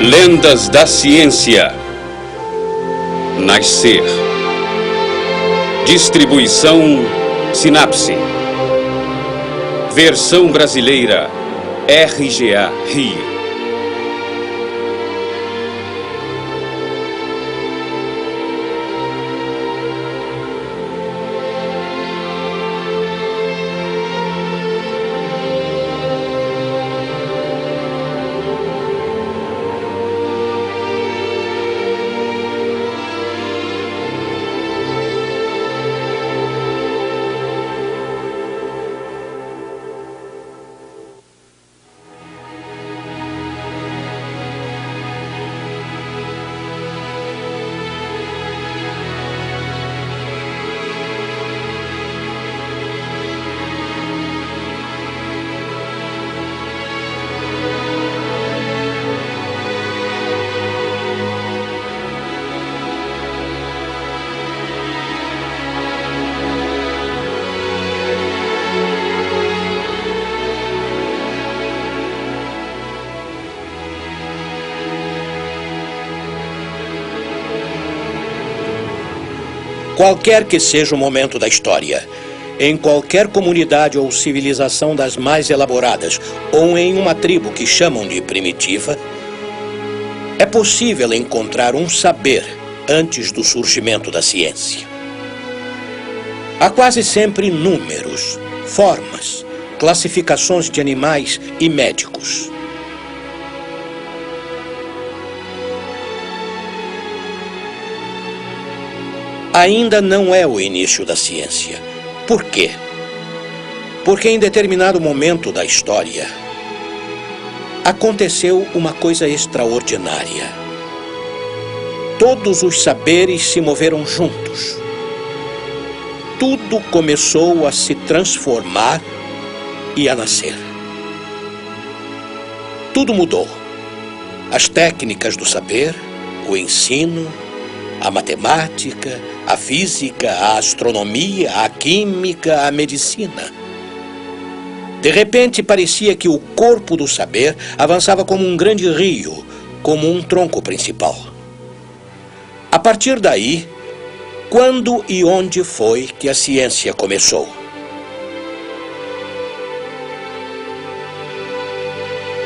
Lendas da Ciência. Nascer. Distribuição Sinapse. Versão brasileira RGA Rio. Qualquer que seja o momento da história, em qualquer comunidade ou civilização das mais elaboradas, ou em uma tribo que chamam de primitiva, é possível encontrar um saber antes do surgimento da ciência. Há quase sempre números, formas, classificações de animais e médicos. Ainda não é o início da ciência. Por quê? Porque em determinado momento da história, aconteceu uma coisa extraordinária. Todos os saberes se moveram juntos. Tudo começou a se transformar e a nascer. Tudo mudou. As técnicas do saber, o ensino, a matemática, a física, a astronomia, a química, a medicina. De repente, parecia que o corpo do saber avançava como um grande rio, como um tronco principal. A partir daí, quando e onde foi que a ciência começou?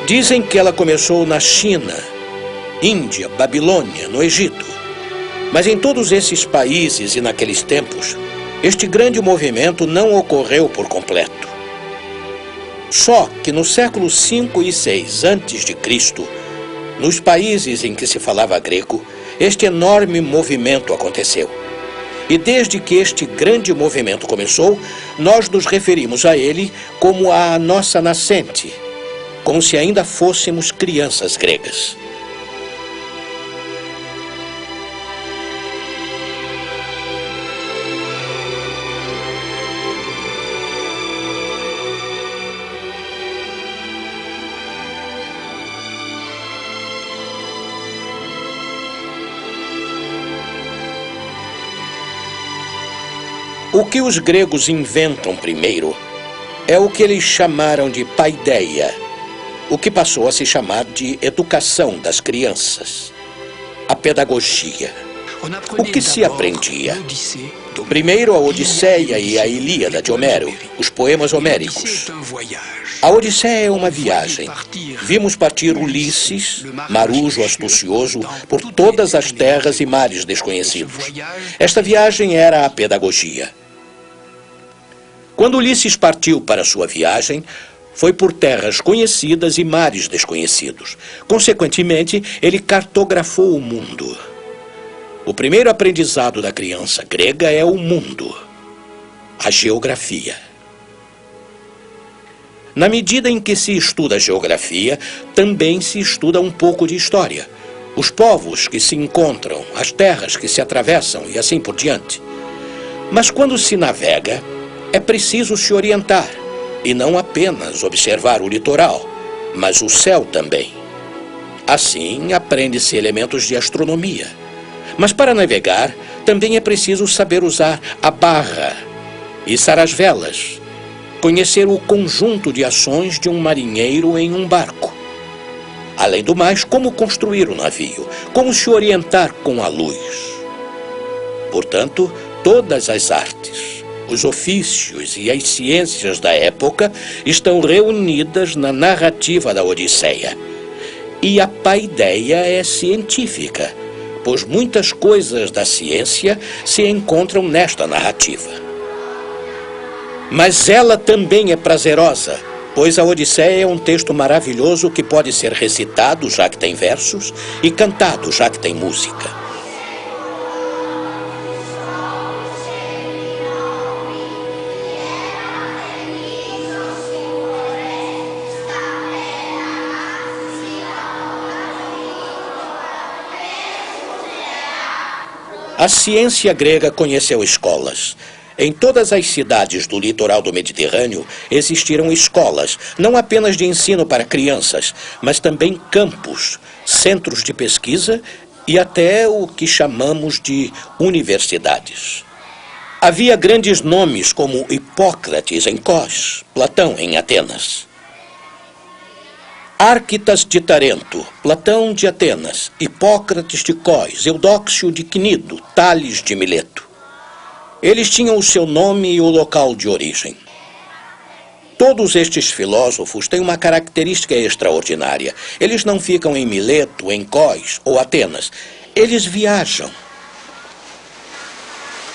Dizem que ela começou na China, Índia, Babilônia, no Egito. Mas em todos esses países e naqueles tempos, este grande movimento não ocorreu por completo. Só que no século V e VI a.C., nos países em que se falava grego, este enorme movimento aconteceu. E desde que este grande movimento começou, nós nos referimos a ele como a nossa nascente, como se ainda fôssemos crianças gregas. O que os gregos inventam primeiro é o que eles chamaram de paideia, o que passou a se chamar de educação das crianças, a pedagogia. O que se aprendia? Primeiro a Odisseia e a Ilíada de Homero, os poemas homéricos. A Odisseia é uma viagem. Vimos partir Ulisses, marujo astucioso, por todas as terras e mares desconhecidos. Esta viagem era a pedagogia. Quando Ulisses partiu para sua viagem, foi por terras conhecidas e mares desconhecidos. Consequentemente, ele cartografou o mundo. O primeiro aprendizado da criança grega é o mundo, a geografia. Na medida em que se estuda a geografia, também se estuda um pouco de história. Os povos que se encontram, as terras que se atravessam e assim por diante. Mas quando se navega, é preciso se orientar e não apenas observar o litoral, mas o céu também. Assim, aprende-se elementos de astronomia. Mas para navegar, também é preciso saber usar a barra, içar as velas, conhecer o conjunto de ações de um marinheiro em um barco. Além do mais, como construir o navio, como se orientar com a luz. Portanto, todas as artes, os ofícios e as ciências da época estão reunidas na narrativa da Odisseia. E a paideia é científica, pois muitas coisas da ciência se encontram nesta narrativa. Mas ela também é prazerosa, pois a Odisseia é um texto maravilhoso que pode ser recitado, já que tem versos, e cantado, já que tem música. A ciência grega conheceu escolas. Em todas as cidades do litoral do Mediterrâneo existiram escolas, não apenas de ensino para crianças, mas também campos, centros de pesquisa e até o que chamamos de universidades. Havia grandes nomes como Hipócrates em Cós, Platão em Atenas. Árquitas de Tarento, Platão de Atenas, Hipócrates de Cós, Eudóxio de Cnido, Tales de Mileto. Eles tinham o seu nome e o local de origem. Todos estes filósofos têm uma característica extraordinária. Eles não ficam em Mileto, em Cós ou Atenas. Eles viajam.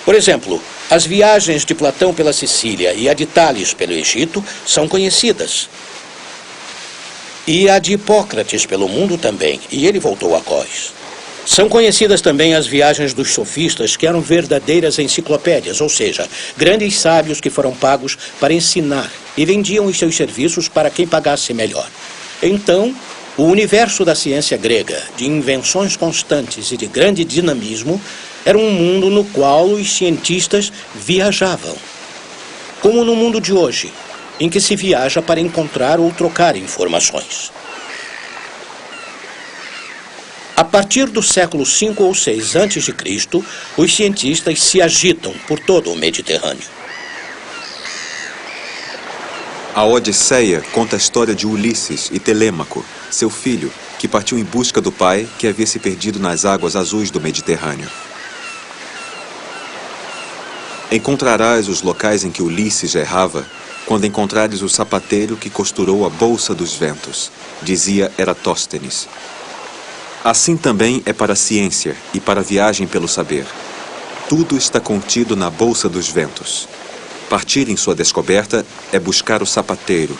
Por exemplo, as viagens de Platão pela Sicília e a de Tales pelo Egito são conhecidas. E a de Hipócrates pelo mundo também, e ele voltou a Cós. São conhecidas também as viagens dos sofistas, que eram verdadeiras enciclopédias, ou seja, grandes sábios que foram pagos para ensinar e vendiam os seus serviços para quem pagasse melhor. Então, o universo da ciência grega, de invenções constantes e de grande dinamismo, era um mundo no qual os cientistas viajavam. Como no mundo de hoje, em que se viaja para encontrar ou trocar informações. A partir do século V ou VI a.C., os cientistas se agitam por todo o Mediterrâneo. A Odisseia conta a história de Ulisses e Telêmaco, seu filho, que partiu em busca do pai que havia se perdido nas águas azuis do Mediterrâneo. Encontrarás os locais em que Ulisses errava quando encontrares o sapateiro que costurou a bolsa dos ventos, dizia Eratóstenes. Assim também é para a ciência e para a viagem pelo saber. Tudo está contido na bolsa dos ventos. Partir em sua descoberta é buscar o sapateiro,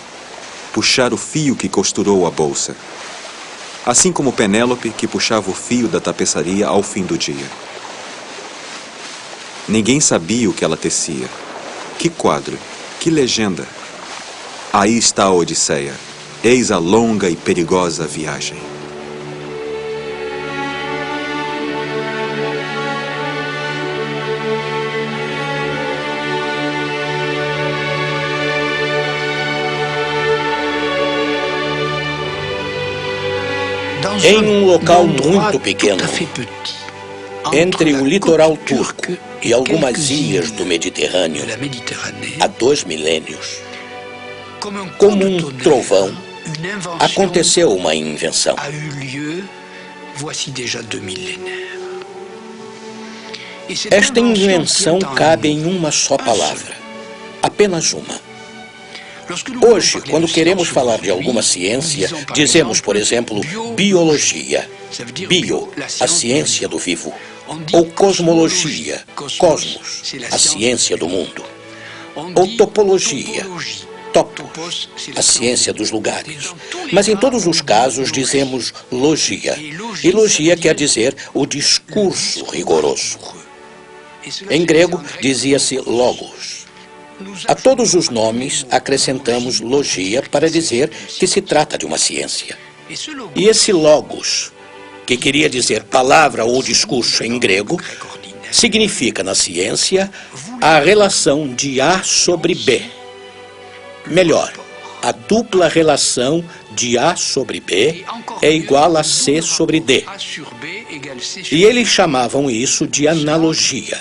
puxar o fio que costurou a bolsa. Assim como Penélope, que puxava o fio da tapeçaria ao fim do dia. Ninguém sabia o que ela tecia. Que quadro! Que legenda! Aí está a Odisseia. Eis a longa e perigosa viagem. Em um local muito pequeno, entre o litoral turco e algumas ilhas do Mediterrâneo, há 2 milênios, como um trovão, aconteceu uma invenção. Esta invenção cabe em uma só palavra, apenas uma. Hoje, quando queremos falar de alguma ciência, dizemos, por exemplo, biologia, bio, a ciência do vivo, ou cosmologia, cosmos, a ciência do mundo, ou topologia, topos, a ciência dos lugares. Mas em todos os casos dizemos logia, e logia quer dizer o discurso rigoroso. Em grego dizia-se logos. A todos os nomes acrescentamos logia para dizer que se trata de uma ciência. E esse logos, que queria dizer palavra ou discurso em grego, significa na ciência a relação de A sobre B. Melhor, a dupla relação de A sobre B é igual a C sobre D. E eles chamavam isso de analogia.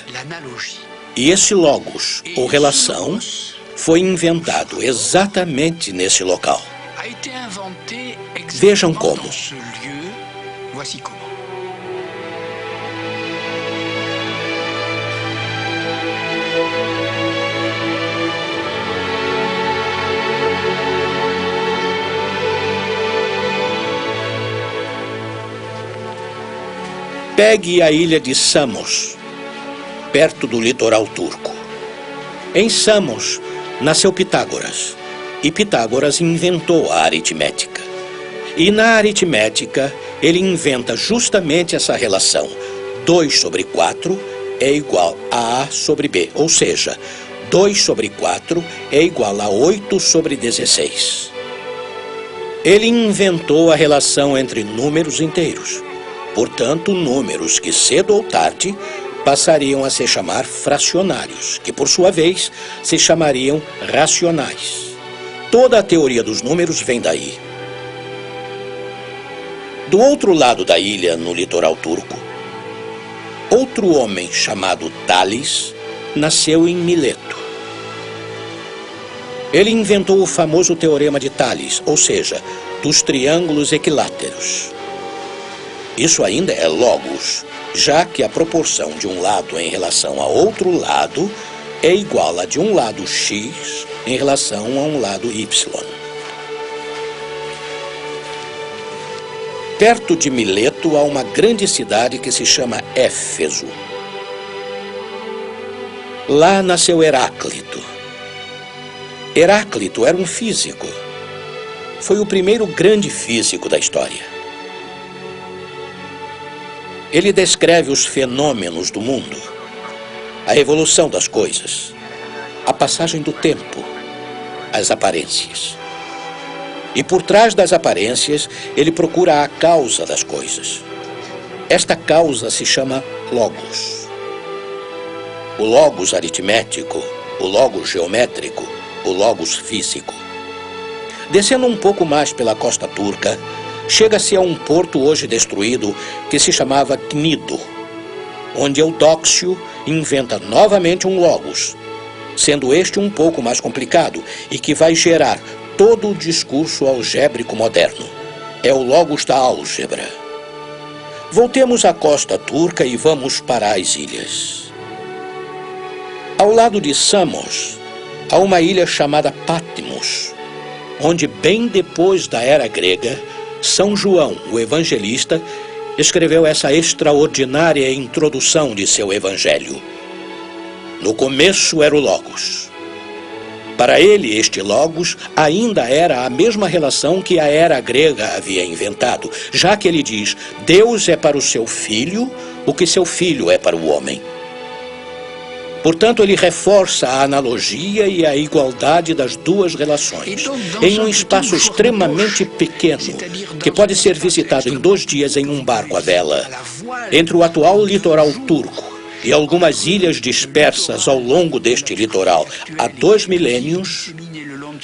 E esse logos, ou relação, foi inventado exatamente nesse local. Vejam como. Pegue a ilha de Samos, perto do litoral turco. Em Samos nasceu Pitágoras, e Pitágoras inventou a aritmética. E na aritmética, ele inventa justamente essa relação. 2 sobre 4 é igual a A sobre B, ou seja, 2 sobre 4 é igual a 8 sobre 16. Ele inventou a relação entre números inteiros. Portanto, números que cedo ou tarde passariam a se chamar fracionários, que por sua vez se chamariam racionais. Toda a teoria dos números vem daí. Do outro lado da ilha, no litoral turco, outro homem chamado Tales nasceu em Mileto. Ele inventou o famoso teorema de Tales, ou seja, dos triângulos equiláteros. Isso ainda é logos, já que a proporção de um lado em relação a outro lado é igual a de um lado x em relação a um lado y. Perto de Mileto há uma grande cidade que se chama Éfeso. Lá nasceu Heráclito. Heráclito era um físico. Foi o primeiro grande físico da história. Ele descreve os fenômenos do mundo, a evolução das coisas, a passagem do tempo, as aparências. E por trás das aparências, ele procura a causa das coisas. Esta causa se chama logos. O logos aritmético, o logos geométrico, o logos físico. Descendo um pouco mais pela costa turca, chega-se a um porto hoje destruído que se chamava Cnido, onde Eudóxio inventa novamente um logos, sendo este um pouco mais complicado e que vai gerar todo o discurso algébrico moderno. É o logos da álgebra. Voltemos à costa turca e vamos para as ilhas. Ao lado de Samos, há uma ilha chamada Patmos, onde bem depois da era grega, São João, o evangelista, escreveu essa extraordinária introdução de seu evangelho. No começo era o Logos. Para ele, este Logos ainda era a mesma relação que a era grega havia inventado, já que ele diz: Deus é para o seu filho o que seu filho é para o homem. Portanto, ele reforça a analogia e a igualdade das duas relações, em um espaço extremamente pequeno, que pode ser visitado em 2 dias em um barco à vela, entre o atual litoral turco e algumas ilhas dispersas ao longo deste litoral. Há 2 milênios,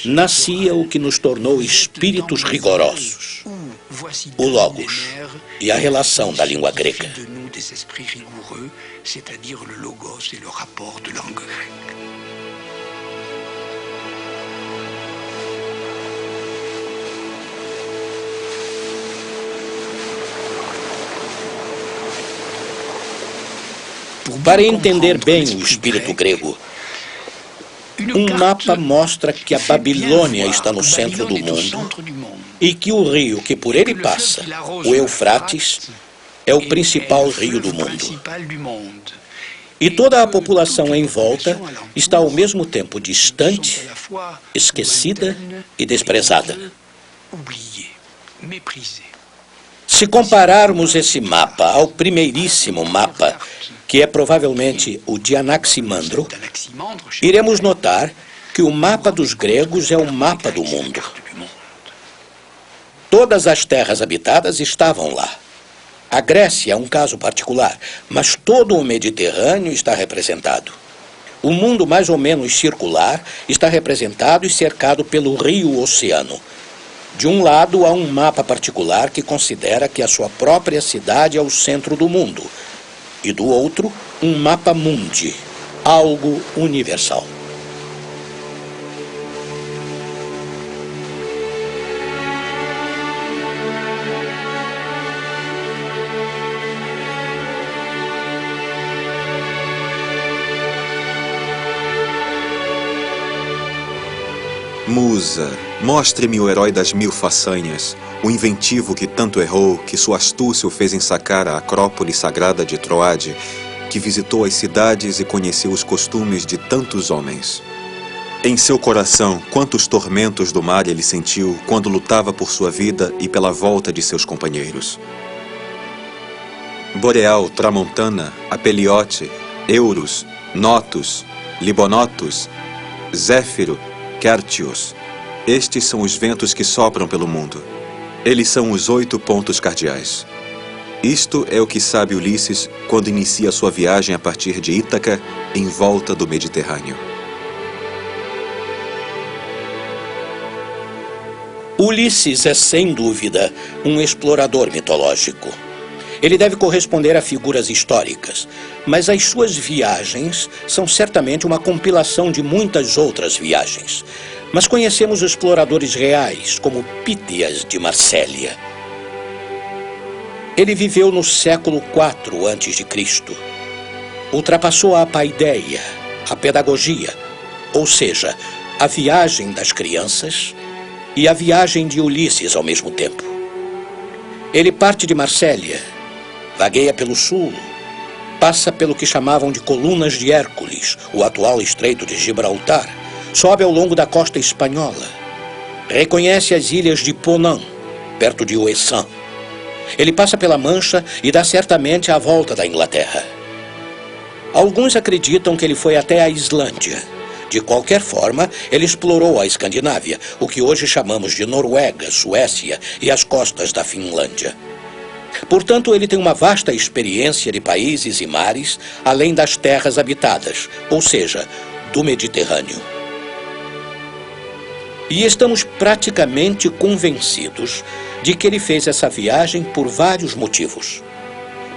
nascia o que nos tornou espíritos rigorosos, o Logos e a relação da língua grega. Des esprits rigoureux, c'est-à-dire le logos et le rapport de langue grecque. Para entender bem o espírito grego, um mapa mostra que a Babilônia está no centro do mundo e que o rio que por ele passa, o Eufrates, é o principal rio do mundo. E toda a população em volta está ao mesmo tempo distante, esquecida e desprezada. Se compararmos esse mapa ao primeiríssimo mapa, que é provavelmente o de Anaximandro, iremos notar que o mapa dos gregos é o mapa do mundo. Todas as terras habitadas estavam lá. A Grécia é um caso particular, mas todo o Mediterrâneo está representado. O mundo mais ou menos circular está representado e cercado pelo rio-oceano. De um lado, há um mapa particular que considera que a sua própria cidade é o centro do mundo. E do outro, um mapa mundi, algo universal. Musa, mostre-me o herói das 1000 façanhas, o inventivo que tanto errou, que sua astúcia o fez ensacar a acrópole sagrada de Troade, que visitou as cidades e conheceu os costumes de tantos homens. Em seu coração, quantos tormentos do mar ele sentiu quando lutava por sua vida e pela volta de seus companheiros. Boreal, Tramontana, Apeliote, Eurus, Notus, Libonotus, Zéfiro, Quertios. Estes são os ventos que sopram pelo mundo. Eles são os 8 pontos cardeais. Isto é o que sabe Ulisses quando inicia sua viagem a partir de Ítaca em volta do Mediterrâneo. Ulisses é, sem dúvida, um explorador mitológico. Ele deve corresponder a figuras históricas, mas as suas viagens são certamente uma compilação de muitas outras viagens. Mas conhecemos exploradores reais, como Pítias de Marsella. Ele viveu no século IV a.C. Ultrapassou a paideia, a pedagogia, ou seja, a viagem das crianças e a viagem de Ulisses ao mesmo tempo. Ele parte de Marsella, vagueia pelo sul, passa pelo que chamavam de Colunas de Hércules, o atual Estreito de Gibraltar, sobe ao longo da costa espanhola, reconhece as ilhas de Ponant, perto de Ouessant. Ele passa pela Mancha e dá certamente a volta da Inglaterra. Alguns acreditam que ele foi até a Islândia. De qualquer forma, ele explorou a Escandinávia, o que hoje chamamos de Noruega, Suécia e as costas da Finlândia. Portanto, ele tem uma vasta experiência de países e mares, além das terras habitadas, ou seja, do Mediterrâneo. E estamos praticamente convencidos de que ele fez essa viagem por vários motivos.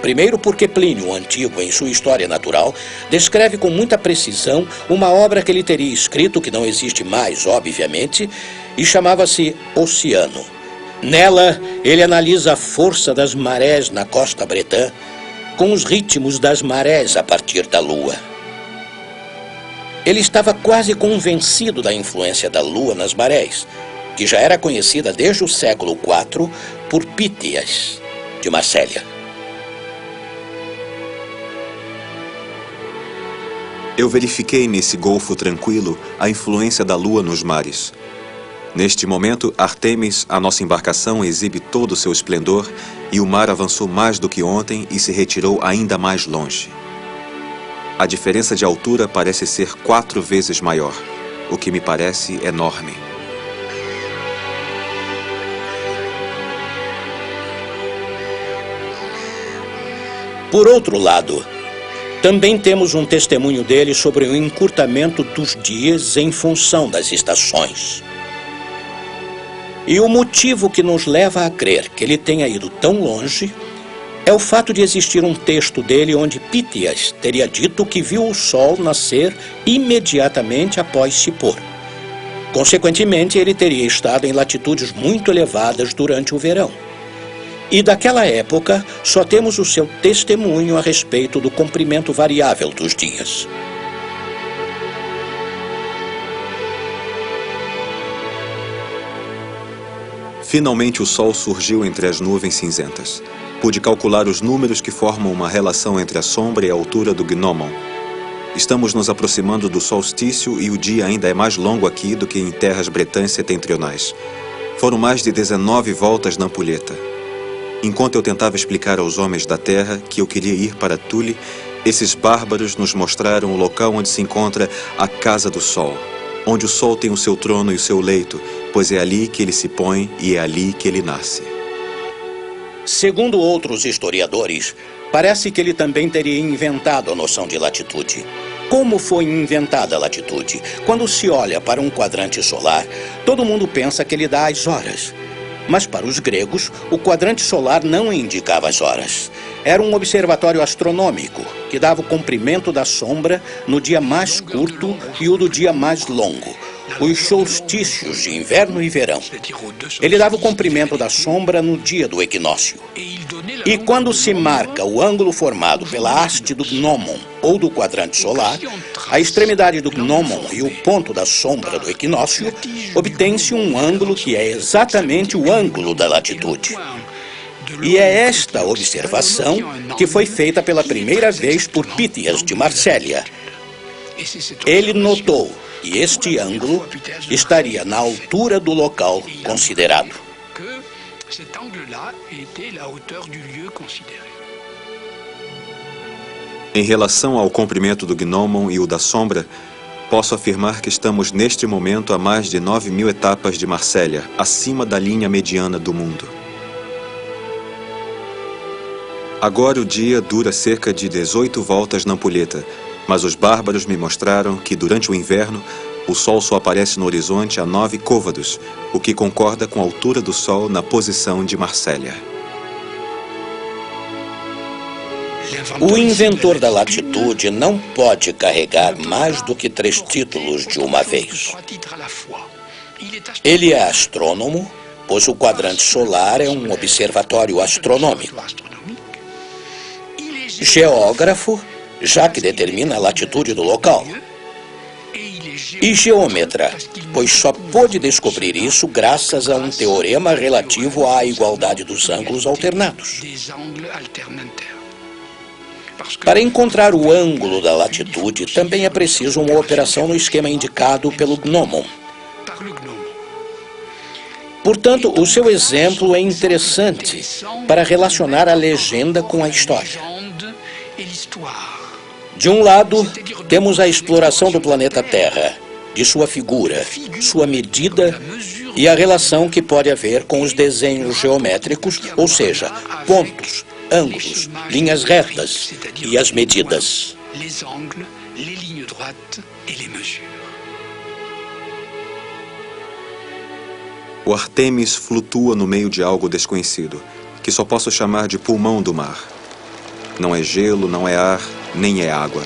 Primeiro, porque Plínio o Antigo, em sua História Natural, descreve com muita precisão uma obra que ele teria escrito, que não existe mais, obviamente, e chamava-se Oceano. Nela, ele analisa a força das marés na costa bretã, com os ritmos das marés a partir da Lua. Ele estava quase convencido da influência da Lua nas marés, que já era conhecida desde o século IV por Pítias de Marsella. Eu verifiquei nesse golfo tranquilo a influência da lua nos mares. Neste momento, Artemis, a nossa embarcação, exibe todo o seu esplendor e o mar avançou mais do que ontem e se retirou ainda mais longe. A diferença de altura parece ser 4 vezes maior, o que me parece enorme. Por outro lado, também temos um testemunho dele sobre o encurtamento dos dias em função das estações. E o motivo que nos leva a crer que ele tenha ido tão longe é o fato de existir um texto dele onde Pítias teria dito que viu o sol nascer imediatamente após se pôr. Consequentemente, ele teria estado em latitudes muito elevadas durante o verão. E daquela época, só temos o seu testemunho a respeito do comprimento variável dos dias. Finalmente o sol surgiu entre as nuvens cinzentas. Pude calcular os números que formam uma relação entre a sombra e a altura do gnomon. Estamos nos aproximando do solstício e o dia ainda é mais longo aqui do que em terras bretãs setentrionais. Foram mais de 19 voltas na ampulheta. Enquanto eu tentava explicar aos homens da terra que eu queria ir para Thule, esses bárbaros nos mostraram o local onde se encontra a Casa do Sol, onde o sol tem o seu trono e o seu leito, pois é ali que ele se põe e é ali que ele nasce. Segundo outros historiadores, parece que ele também teria inventado a noção de latitude. Como foi inventada a latitude? Quando se olha para um quadrante solar, todo mundo pensa que ele dá as horas. Mas para os gregos, o quadrante solar não indicava as horas. Era um observatório astronômico que dava o comprimento da sombra no dia mais curto e o do dia mais longo. os solstícios de inverno e verão. c'est-à-dire aux deux Ele dava o solstices comprimento da sombra no dia do equinócio. et il donnait la E longueur quando du se monde marca o ângulo formado pela haste do gnomon ou do quadrante solar, a extremidade do gnomon e o ponto da sombra do equinócio, obtém-se um ângulo que é exatamente o ângulo da latitude. E é esta observação que foi feita pela primeira vez por Pythias de Marsella. Ele notou que este ângulo estaria na altura do local considerado. que cet angle-là était la hauteur du lieu considéré. Em relação ao comprimento do gnomon e o da sombra, posso afirmar que estamos neste momento a mais de 9.000 etapas de Marsella, acima da linha mediana do mundo. Agora o dia dura cerca de 18 voltas na ampulheta, mas os bárbaros me mostraram que durante o inverno o Sol só aparece no horizonte a 9 côvados, o que concorda com a altura do Sol na posição de Marsella. O inventor da latitude não pode carregar mais do que 3 títulos de uma vez. Ele é astrônomo, pois o quadrante solar é um observatório astronômico. Geógrafo, já que determina a latitude do local. E geômetra, pois só pôde descobrir isso graças a um teorema relativo à igualdade dos ângulos alternados. Para encontrar o ângulo da latitude, também é preciso uma operação no esquema indicado pelo gnomon. Portanto, o seu exemplo é interessante para relacionar a legenda com a história. De um lado, temos a exploração do planeta Terra, de sua figura, sua medida e a relação que pode haver com os desenhos geométricos, ou seja, pontos, ângulos, linhas retas e as medidas. O Artemis flutua no meio de algo desconhecido, que só posso chamar de pulmão do mar. Não é gelo, não é ar, nem é água.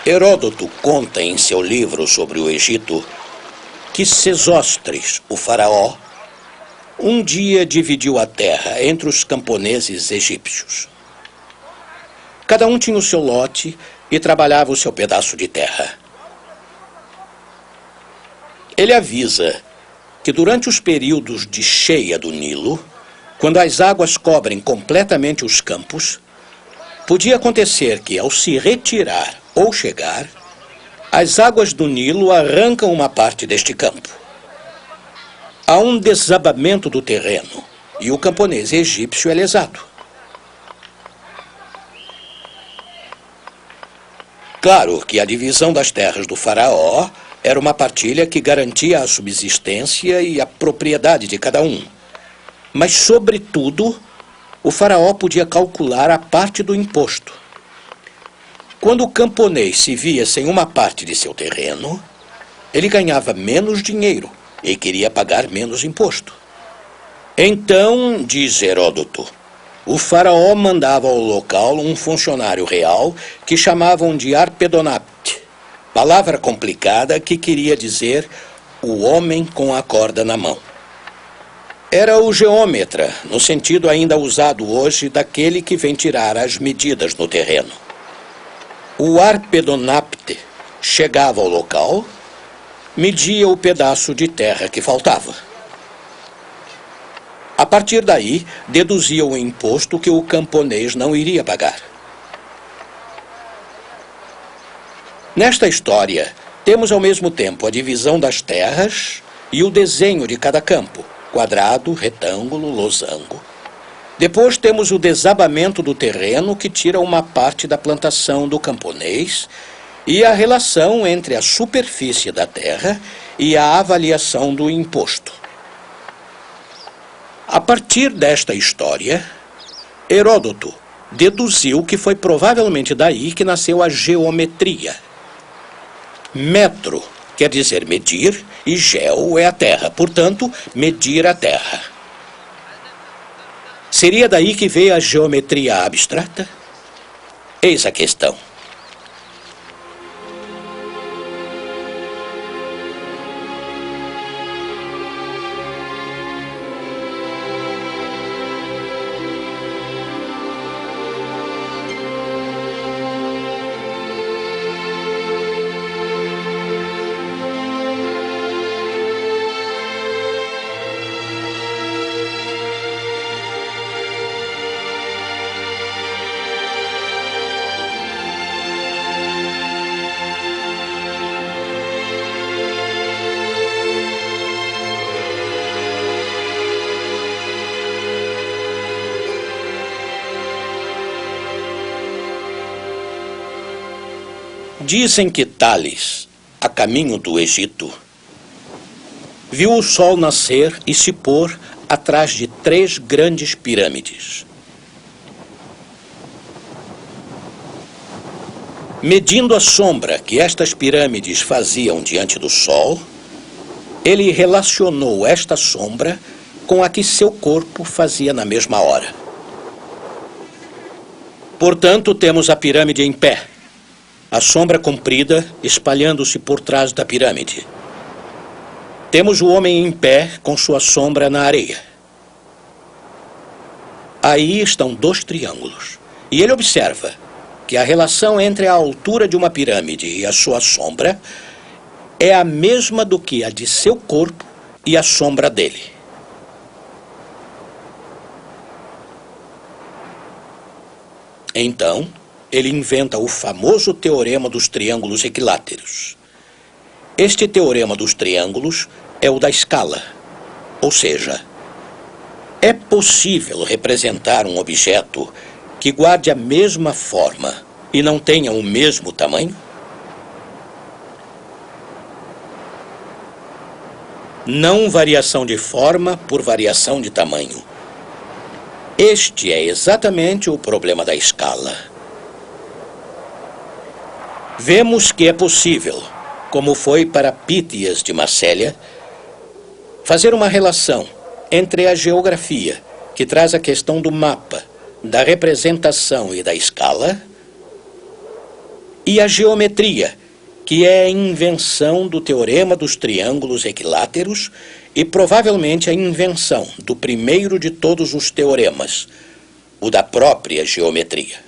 Heródoto conta em seu livro sobre o Egito que Sesostris, o faraó, um dia dividiu a terra entre os camponeses egípcios. Cada um tinha o seu lote e trabalhava o seu pedaço de terra. Ele avisa que durante os períodos de cheia do Nilo, quando as águas cobrem completamente os campos, podia acontecer que, ao se retirar ou chegar, as águas do Nilo arrancam uma parte deste campo. Há um desabamento do terreno e o camponês egípcio é lesado. Claro que a divisão das terras do faraó era uma partilha que garantia a subsistência e a propriedade de cada um. Mas, sobretudo, o faraó podia calcular a parte do imposto. Quando o camponês se via sem uma parte de seu terreno, ele ganhava menos dinheiro e queria pagar menos imposto. Então, diz Heródoto, o faraó mandava ao local um funcionário real que chamavam de Arpedonapte, palavra complicada que queria dizer o homem com a corda na mão. Era o geômetra, no sentido ainda usado hoje daquele que vem tirar as medidas no terreno. O Arpedonapte chegava ao local, media o pedaço de terra que faltava. A partir daí, deduzia o imposto que o camponês não iria pagar. Nesta história, temos ao mesmo tempo a divisão das terras e o desenho de cada campo: quadrado, retângulo, losango. Depois temos o desabamento do terreno, que tira uma parte da plantação do camponês, e a relação entre a superfície da terra e a avaliação do imposto. A partir desta história, Heródoto deduziu que foi provavelmente daí que nasceu a geometria. Metro quer dizer medir, e geo é a terra, portanto, medir a terra. Seria daí que veio a geometria abstrata? Eis a questão. Dizem que Tales, a caminho do Egito, viu o sol nascer e se pôr atrás de 3 grandes pirâmides. Medindo a sombra que estas pirâmides faziam diante do sol, ele relacionou esta sombra com a que seu corpo fazia na mesma hora. Portanto, temos a pirâmide em pé, a sombra comprida espalhando-se por trás da pirâmide. Temos o homem em pé com sua sombra na areia. Aí estão 2 triângulos. E ele observa que a relação entre a altura de uma pirâmide e a sua sombra é a mesma do que a de seu corpo e a sombra dele. Então, ele inventa o famoso teorema dos triângulos equiláteros. Este teorema dos triângulos é o da escala. Ou seja, é possível representar um objeto que guarde a mesma forma e não tenha o mesmo tamanho? Não variação de forma por variação de tamanho. Este é exatamente o problema da escala. Vemos que é possível, como foi para Pítias de Massélia, fazer uma relação entre a geografia, que traz a questão do mapa, da representação e da escala, e a geometria, que é a invenção do teorema dos triângulos equiláteros e provavelmente a invenção do primeiro de todos os teoremas, o da própria geometria.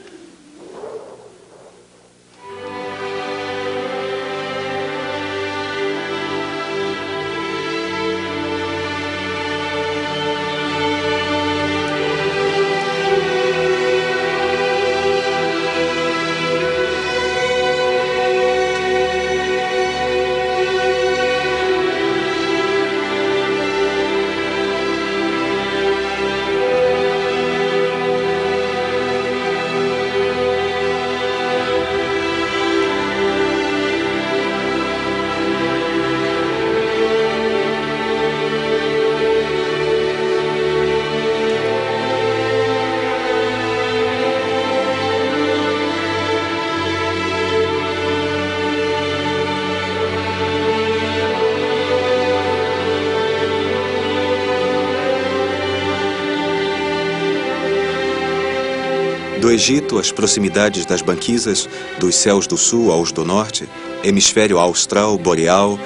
Do Egito às proximidades das banquisas, dos céus do sul aos do norte, hemisfério austral, boreal,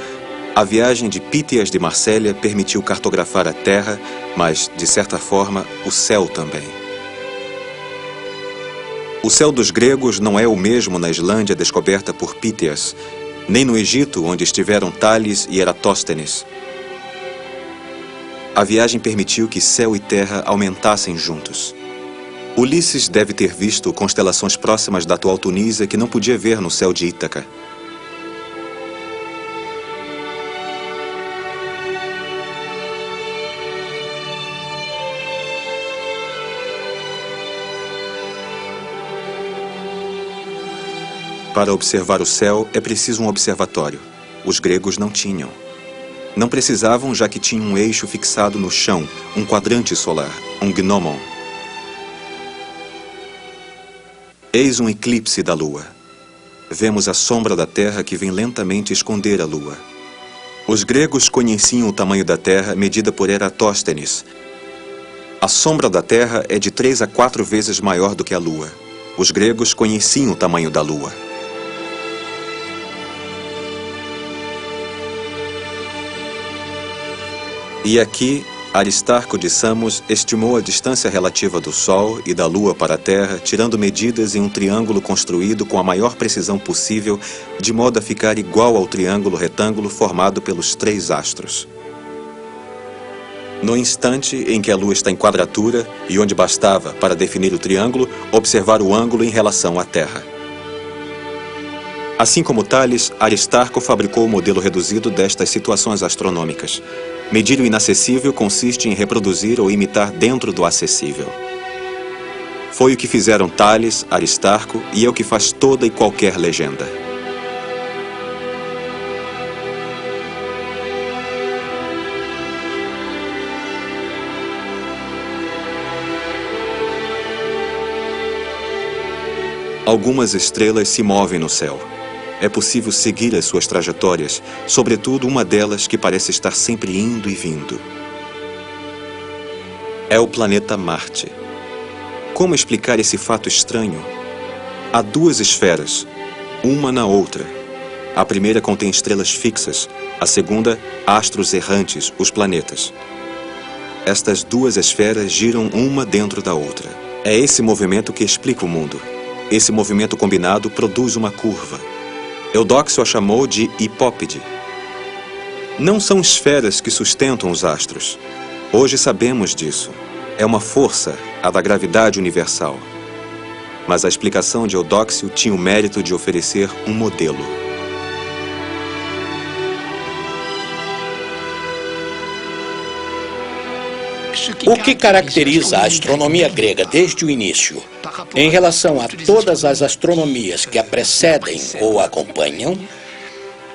a viagem de Pítias de Massélia permitiu cartografar a terra, mas, de certa forma, o céu também. O céu dos gregos não é o mesmo na Islândia descoberta por Pítias, nem no Egito, onde estiveram Tales e Eratóstenes. A viagem permitiu que céu e terra aumentassem juntos. Ulisses deve ter visto constelações próximas da atual Tunísia que não podia ver no céu de Ítaca. Para observar o céu é preciso um observatório. Os gregos não tinham. Não precisavam, já que tinham um eixo fixado no chão, um quadrante solar, um gnomon. Eis um eclipse da Lua. Vemos a sombra da Terra que vem lentamente esconder a Lua. Os gregos conheciam o tamanho da Terra medida por Eratóstenes. A sombra da Terra é de 3 a 4 vezes maior do que a Lua. Os gregos conheciam o tamanho da Lua. E aqui, Aristarco de Samos estimou a distância relativa do Sol e da Lua para a Terra, tirando medidas em um triângulo construído com a maior precisão possível, de modo a ficar igual ao triângulo retângulo formado pelos 3 astros. No instante em que a Lua está em quadratura, e onde bastava, para definir o triângulo, observar o ângulo em relação à Terra. Assim como Tales, Aristarco fabricou o modelo reduzido destas situações astronômicas. Medir o inacessível consiste em reproduzir ou imitar dentro do acessível. Foi o que fizeram Tales, Aristarco, e é o que faz toda e qualquer legenda. Algumas estrelas se movem no céu. É possível seguir as suas trajetórias, sobretudo uma delas que parece estar sempre indo e vindo. É o planeta Marte. Como explicar esse fato estranho? Há 2 esferas, uma na outra. A primeira contém estrelas fixas, a segunda, astros errantes, os planetas. Estas 2 esferas giram uma dentro da outra. É esse movimento que explica o mundo. Esse movimento combinado produz uma curva. Eudóxio a chamou de hipópede. Não são esferas que sustentam os astros. Hoje sabemos disso. É uma força, a da gravidade universal. Mas a explicação de Eudóxio tinha o mérito de oferecer um modelo. O que caracteriza a astronomia grega desde o início, em relação a todas as astronomias que a precedem ou a acompanham,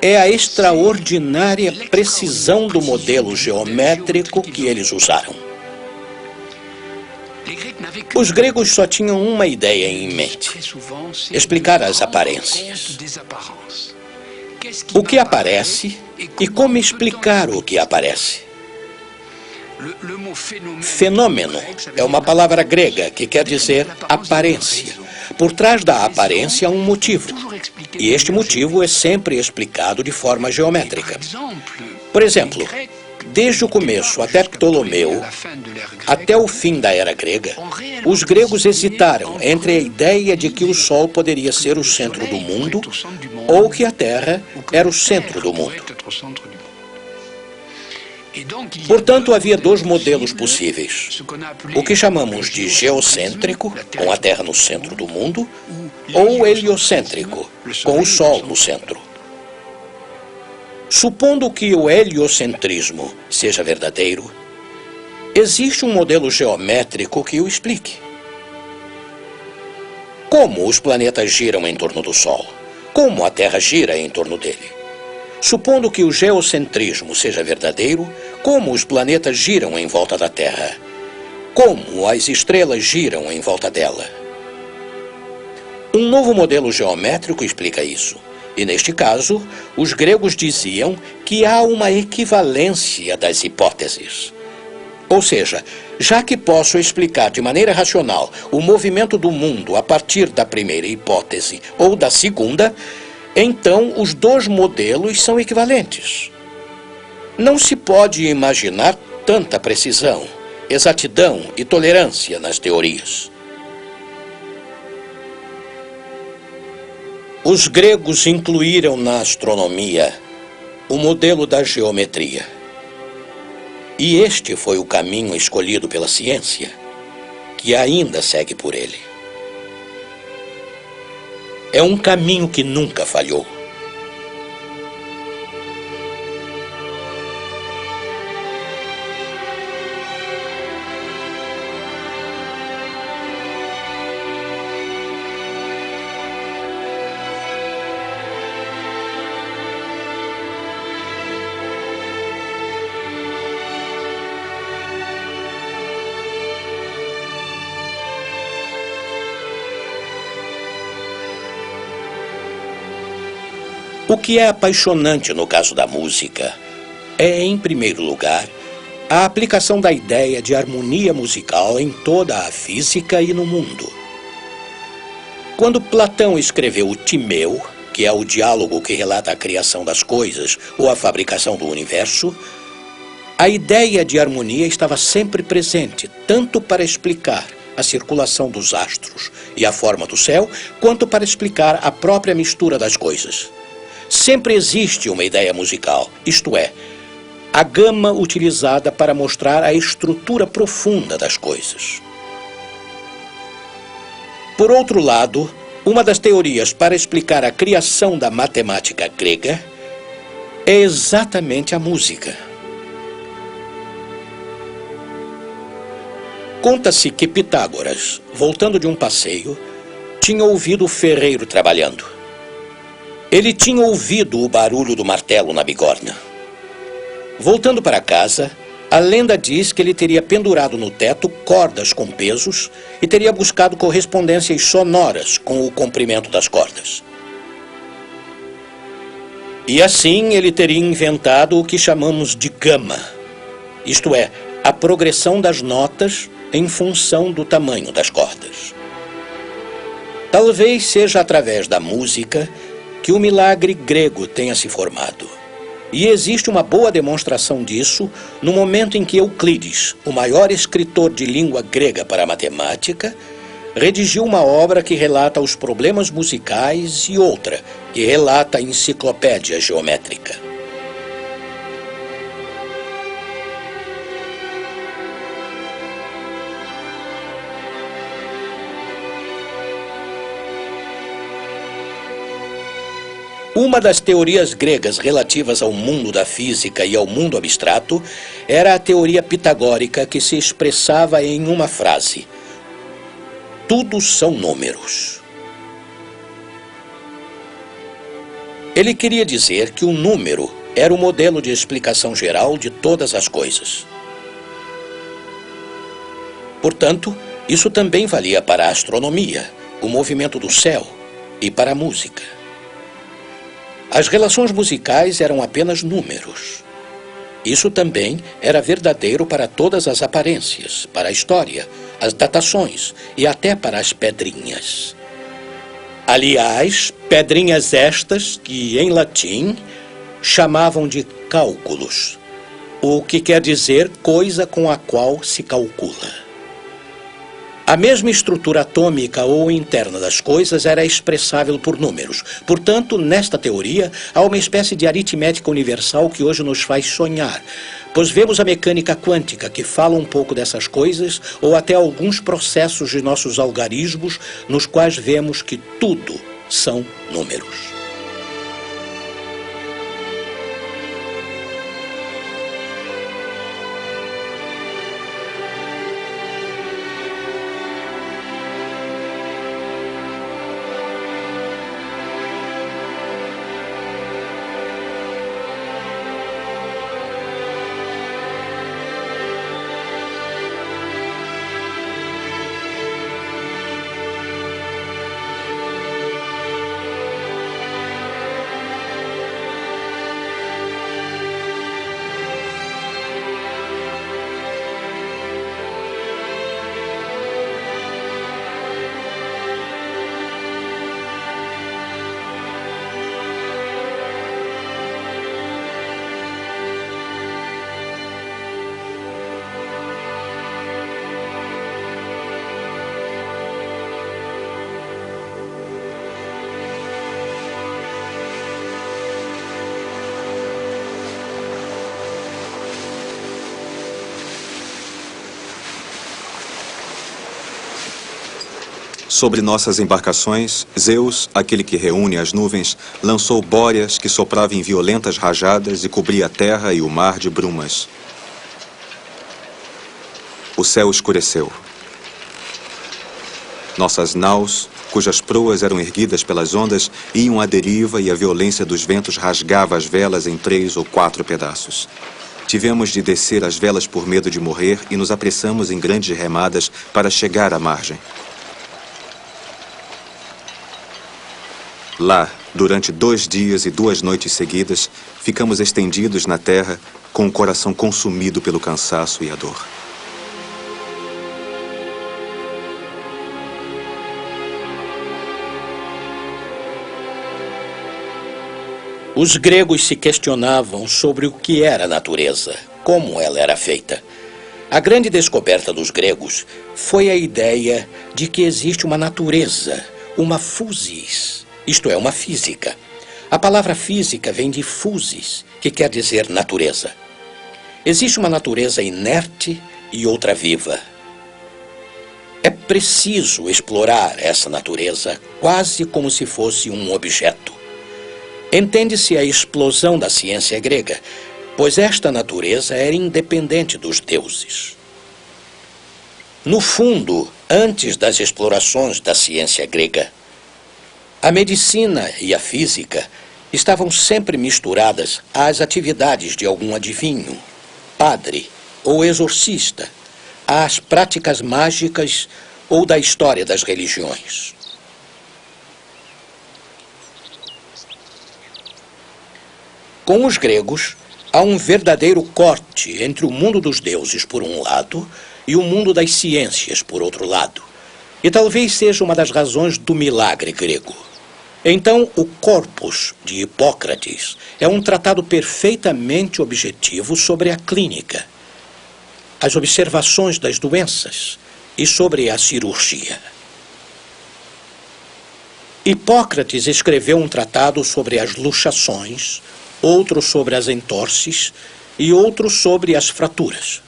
é a extraordinária precisão do modelo geométrico que eles usaram. Os gregos só tinham uma ideia em mente: explicar as aparências. O que aparece e como explicar o que aparece. Fenômeno é uma palavra grega que quer dizer aparência. Por trás da aparência há um motivo, e este motivo é sempre explicado de forma geométrica. Por exemplo, desde o começo até Ptolomeu, até o fim da era grega, os gregos hesitaram entre a ideia de que o Sol poderia ser o centro do mundo ou que a Terra era o centro do mundo. Portanto, havia 2 modelos possíveis. O que chamamos de geocêntrico, com a Terra no centro do mundo, ou heliocêntrico, com o Sol no centro. Supondo que o heliocentrismo seja verdadeiro, existe um modelo geométrico que o explique. Como os planetas giram em torno do Sol? Como a Terra gira em torno dele? Supondo que o geocentrismo seja verdadeiro, como os planetas giram em volta da Terra? Como as estrelas giram em volta dela? Um novo modelo geométrico explica isso. E neste caso, os gregos diziam que há uma equivalência das hipóteses. Ou seja, já que posso explicar de maneira racional o movimento do mundo a partir da primeira hipótese ou da segunda, então os 2 modelos são equivalentes. Não se pode imaginar tanta precisão, exatidão e tolerância nas teorias. Os gregos incluíram na astronomia o modelo da geometria. E este foi o caminho escolhido pela ciência, que ainda segue por ele. É um caminho que nunca falhou. O que é apaixonante no caso da música é, em primeiro lugar, a aplicação da ideia de harmonia musical em toda a física e no mundo. Quando Platão escreveu o Timeu, que é o diálogo que relata a criação das coisas ou a fabricação do universo, a ideia de harmonia estava sempre presente, tanto para explicar a circulação dos astros e a forma do céu, quanto para explicar a própria mistura das coisas. Sempre existe uma ideia musical, isto é, a gama utilizada para mostrar a estrutura profunda das coisas. Por outro lado, uma das teorias para explicar a criação da matemática grega é exatamente a música. Conta-se que Pitágoras, voltando de um passeio, tinha ouvido o ferreiro trabalhando. Ele tinha ouvido o barulho do martelo na bigorna. Voltando para casa, a lenda diz que ele teria pendurado no teto cordas com pesos e teria buscado correspondências sonoras com o comprimento das cordas. E assim ele teria inventado o que chamamos de gama, isto é, a progressão das notas em função do tamanho das cordas. Talvez seja através da música que o milagre grego tenha se formado. E existe uma boa demonstração disso no momento em que Euclides, o maior escritor de língua grega para a matemática, redigiu uma obra que relata os problemas musicais e outra que relata a enciclopédia geométrica. Uma das teorias gregas relativas ao mundo da física e ao mundo abstrato era a teoria pitagórica que se expressava em uma frase: tudo são números. Ele queria dizer que o número era o modelo de explicação geral de todas as coisas. Portanto, isso também valia para a astronomia, o movimento do céu e para a música. As relações musicais eram apenas números. Isso também era verdadeiro para todas as aparências, para a história, as datações e até para as pedrinhas. Aliás, pedrinhas estas que, em latim, chamavam de cálculos, o que quer dizer coisa com a qual se calcula. A mesma estrutura atômica ou interna das coisas era expressável por números. Portanto, nesta teoria, há uma espécie de aritmética universal que hoje nos faz sonhar, pois vemos a mecânica quântica que fala um pouco dessas coisas, ou até alguns processos de nossos algarismos, nos quais vemos que tudo são números. Sobre nossas embarcações, Zeus, aquele que reúne as nuvens, lançou bóreas que sopravam em violentas rajadas e cobria a terra e o mar de brumas. O céu escureceu. Nossas naus, cujas proas eram erguidas pelas ondas, iam à deriva e a violência dos ventos rasgava as velas em 3 ou 4 pedaços. Tivemos de descer as velas por medo de morrer e nos apressamos em grandes remadas para chegar à margem. Lá, durante 2 dias e 2 noites seguidas, ficamos estendidos na terra com o coração consumido pelo cansaço e a dor. Os gregos se questionavam sobre o que era a natureza, como ela era feita. A grande descoberta dos gregos foi a ideia de que existe uma natureza, uma physis, isto é, uma física. A palavra física vem de physis, que quer dizer natureza. Existe uma natureza inerte e outra viva. É preciso explorar essa natureza quase como se fosse um objeto. Entende-se a explosão da ciência grega, pois esta natureza era independente dos deuses. No fundo, antes das explorações da ciência grega, a medicina e a física estavam sempre misturadas às atividades de algum adivinho, padre ou exorcista, às práticas mágicas ou da história das religiões. Com os gregos, há um verdadeiro corte entre o mundo dos deuses, por um lado, e o mundo das ciências, por outro lado. E talvez seja uma das razões do milagre grego. Então, o Corpus de Hipócrates é um tratado perfeitamente objetivo sobre a clínica, as observações das doenças e sobre a cirurgia. Hipócrates escreveu um tratado sobre as luxações, outro sobre as entorses e outro sobre as fraturas.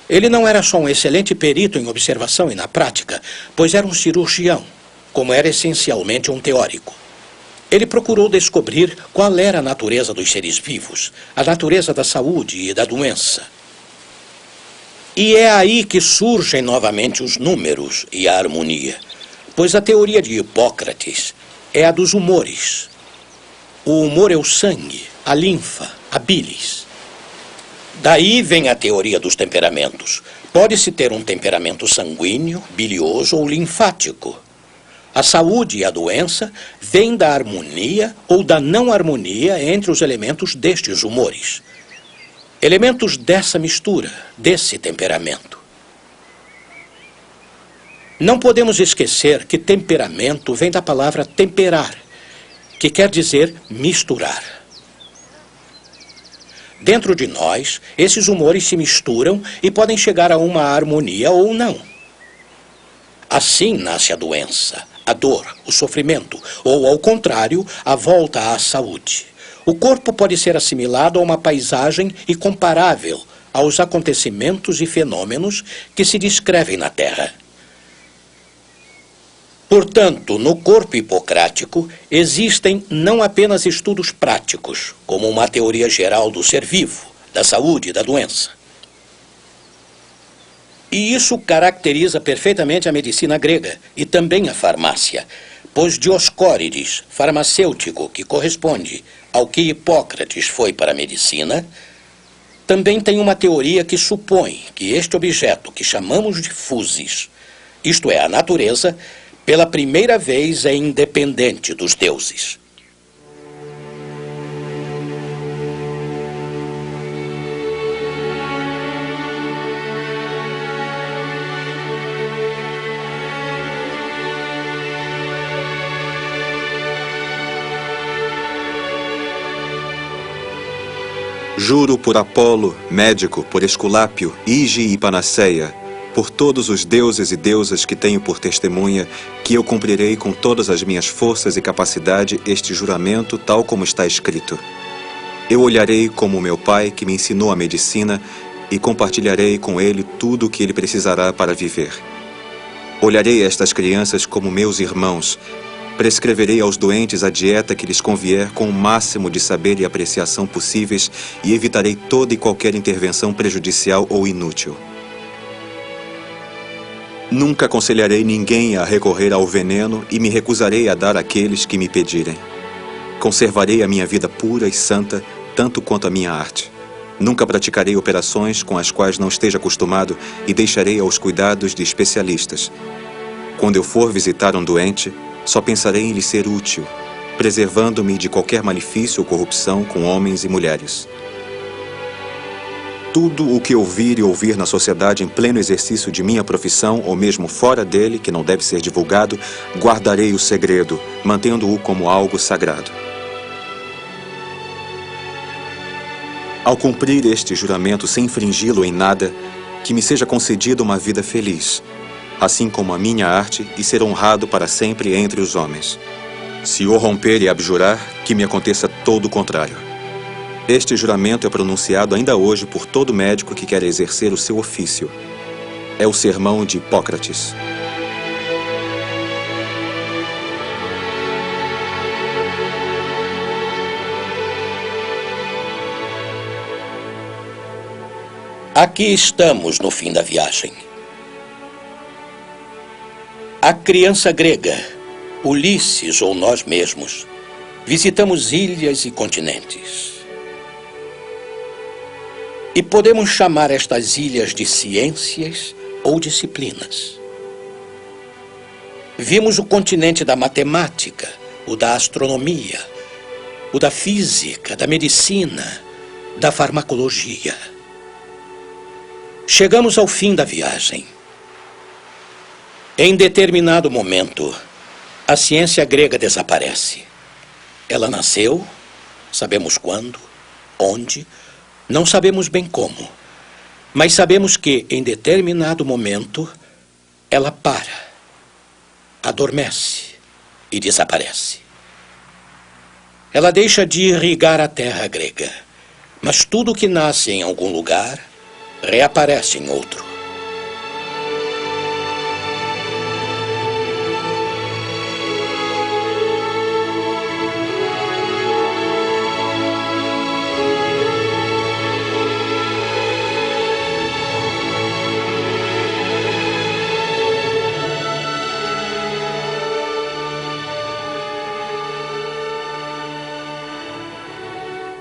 Ele não era só um excelente perito em observação e na prática, pois era um cirurgião, como era essencialmente um teórico. Ele procurou descobrir qual era a natureza dos seres vivos, a natureza da saúde e da doença. E é aí que surgem novamente os números e a harmonia, pois a teoria de Hipócrates é a dos humores. O humor é o sangue, a linfa, a bilis. Daí vem a teoria dos temperamentos. Pode-se ter um temperamento sanguíneo, bilioso ou linfático. A saúde e a doença vêm da harmonia ou da não harmonia entre os elementos destes humores. Elementos dessa mistura, desse temperamento. Não podemos esquecer que temperamento vem da palavra temperar, que quer dizer misturar. Dentro de nós, esses humores se misturam e podem chegar a uma harmonia ou não. Assim nasce a doença, a dor, o sofrimento, ou, ao contrário, a volta à saúde. O corpo pode ser assimilado a uma paisagem e comparável aos acontecimentos e fenômenos que se descrevem na Terra. Portanto, no corpo hipocrático, existem não apenas estudos práticos, como uma teoria geral do ser vivo, da saúde e da doença. E isso caracteriza perfeitamente a medicina grega e também a farmácia, pois Dioscórides, farmacêutico que corresponde ao que Hipócrates foi para a medicina, também tem uma teoria que supõe que este objeto que chamamos de physis, isto é, a natureza, pela primeira vez é independente dos deuses. Juro por Apolo, médico, por Esculápio, Ige e Panaceia, por todos os deuses e deusas que tenho por testemunha, que eu cumprirei com todas as minhas forças e capacidade este juramento tal como está escrito. Eu olharei como meu pai que me ensinou a medicina e compartilharei com ele tudo o que ele precisará para viver. Olharei estas crianças como meus irmãos, prescreverei aos doentes a dieta que lhes convier com o máximo de saber e apreciação possíveis e evitarei toda e qualquer intervenção prejudicial ou inútil. Nunca aconselharei ninguém a recorrer ao veneno e me recusarei a dar àqueles que me pedirem. Conservarei a minha vida pura e santa, tanto quanto a minha arte. Nunca praticarei operações com as quais não esteja acostumado e deixarei aos cuidados de especialistas. Quando eu for visitar um doente, Só pensarei em lhe ser útil, preservando-me de qualquer malefício ou corrupção com homens e mulheres. Tudo o que ouvir e ouvir na sociedade em pleno exercício de minha profissão, ou mesmo fora dele, que não deve ser divulgado, guardarei o segredo, mantendo-o como algo sagrado. Ao cumprir este juramento sem infringi-lo em nada, que me seja concedida uma vida feliz, assim como a minha arte, e ser honrado para sempre entre os homens. Se o romper e abjurar, que me aconteça todo o contrário. Este juramento é pronunciado ainda hoje por todo médico que quer exercer o seu ofício. É o sermão de Hipócrates. Aqui estamos no fim da viagem. A criança grega, Ulisses ou nós mesmos, visitamos ilhas e continentes. E podemos chamar estas ilhas de ciências ou disciplinas. Vimos o continente da matemática, o da astronomia, o da física, da medicina, da farmacologia. Chegamos ao fim da viagem. Em determinado momento, a ciência grega desaparece. Ela nasceu, sabemos quando, onde, não sabemos bem como, mas sabemos que, em determinado momento, ela para, adormece e desaparece. Ela deixa de irrigar a terra grega, mas tudo que nasce em algum lugar reaparece em outro.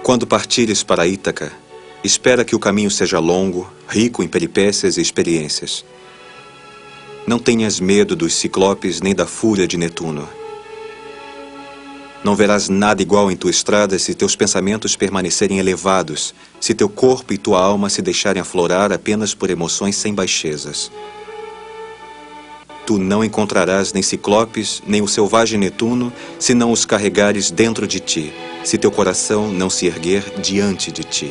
Quando partires para Ítaca, espera que o caminho seja longo, rico em peripécias e experiências. Não tenhas medo dos ciclopes nem da fúria de Netuno. Não verás nada igual em tua estrada se teus pensamentos permanecerem elevados, se teu corpo e tua alma se deixarem aflorar apenas por emoções sem baixezas. Tu não encontrarás nem ciclopes, nem o selvagem Netuno, se não os carregares dentro de ti, se teu coração não se erguer diante de ti.